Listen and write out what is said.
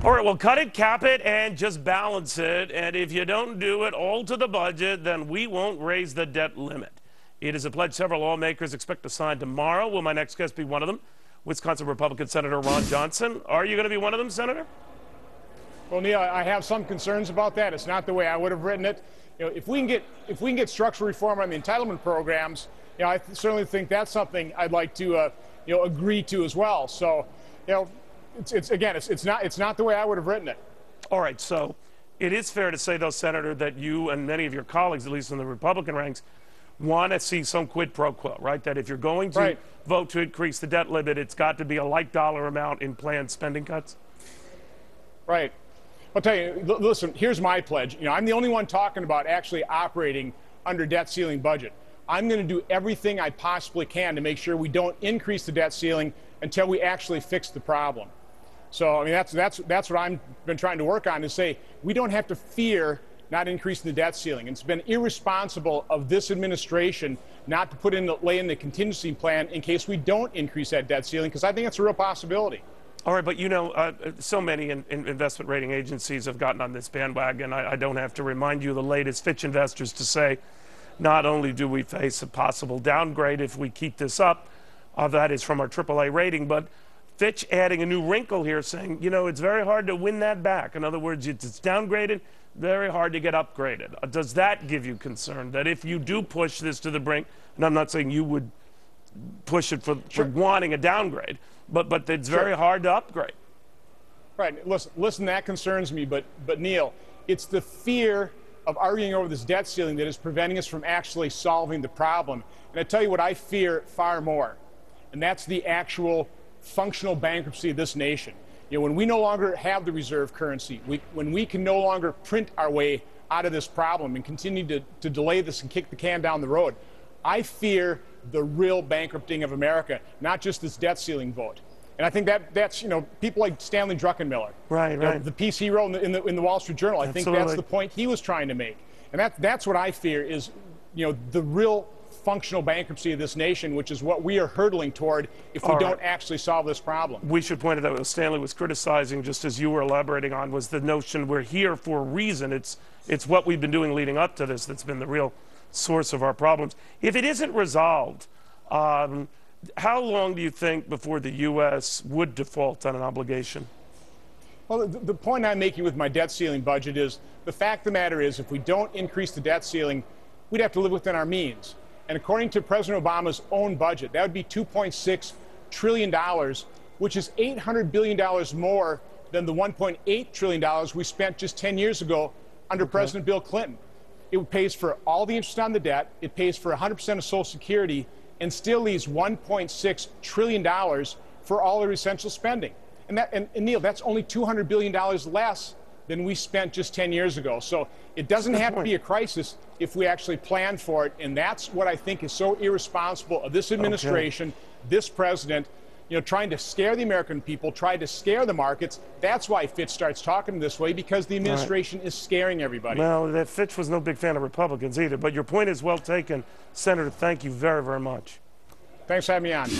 All right, well, cut it, cap it, and just balance it. And if you don't do it all to the budget, then we won't raise the debt limit. It is a pledge several lawmakers expect to sign tomorrow. Will my next guest be one of them? Wisconsin Republican Senator Ron Johnson. Are you going to be one of them, Senator? Well, Neil, I have some concerns about that. It's not the way I would have written it. You know, if we can get structural reform on the entitlement programs, you know, I certainly think that's something I'd like to agree to as well. So, you know, it's not the way I would have written it. All right, so it is fair to say, though, Senator, that you and many of your colleagues, at least in the Republican ranks, want to see some quid pro quo, right? That if you're going to vote to increase the debt limit, it's got to be a like dollar amount in planned spending cuts. Right. I'll tell you, listen, here's my pledge. You know, I'm the only one talking about actually operating under debt ceiling budget. I'm going to do everything I possibly can to make sure we don't increase the debt ceiling until we actually fix the problem. So, I mean, that's what I've been trying to work on, is say we don't have to fear not increasing the debt ceiling. It's been irresponsible of this administration not to lay in the contingency plan in case we don't increase that debt ceiling, because I think it's a real possibility. All right, but you know, so many investment rating agencies have gotten on this bandwagon. I don't have to remind you the latest Fitch investors to say, not only do we face a possible downgrade if we keep this up, that is from our AAA rating, but Fitch adding a new wrinkle here saying, you know, it's very hard to win that back. In other words, it's downgraded, very hard to get upgraded. Does that give you concern that if you do push this to the brink, and I'm not saying you would push it for wanting a downgrade, but it's very hard to upgrade? Right. Listen, that concerns me. But Neil, it's the fear of arguing over this debt ceiling that is preventing us from actually solving the problem. And I tell you what I fear far more, and that's the actual functional bankruptcy of this nation. You know, when we no longer have the reserve currency, when we can no longer print our way out of this problem and continue to delay this and kick the can down the road, I fear the real bankrupting of America, not just this debt ceiling vote. And I think that's, you know, people like Stanley Druckenmiller, right. The piece he wrote in the Wall Street Journal. I think that's the point he was trying to make. And that's what I fear is, you know, the real functional bankruptcy of this nation, which is what we are hurtling toward if we don't actually solve this problem. We should point out what Stanley was criticizing, just as you were elaborating on, was the notion we're here for a reason. It's what we've been doing leading up to this that's been the real source of our problems. If it isn't resolved, how long do you think before the U.S. would default on an obligation? Well, the point I'm making with my debt ceiling budget is the fact of the matter is if we don't increase the debt ceiling, we'd have to live within our means. And according to President Obama's own budget, that would be $2.6 trillion, which is $800 billion more than the $1.8 trillion we spent just 10 years ago under President Bill Clinton. It pays for all the interest on the debt, it pays for 100% of Social Security, and still leaves $1.6 trillion for all our essential spending. And Neil, that's only $200 billion less than we spent just 10 years ago. So it doesn't have to be a crisis if we actually plan for it. And that's what I think is so irresponsible of this administration, this president, you know, trying to scare the American people, trying to scare the markets. That's why Fitch starts talking this way, because the administration is scaring everybody. Well, Fitch was no big fan of Republicans either, but your point is well taken. Senator, thank you very, very much. Thanks for having me on.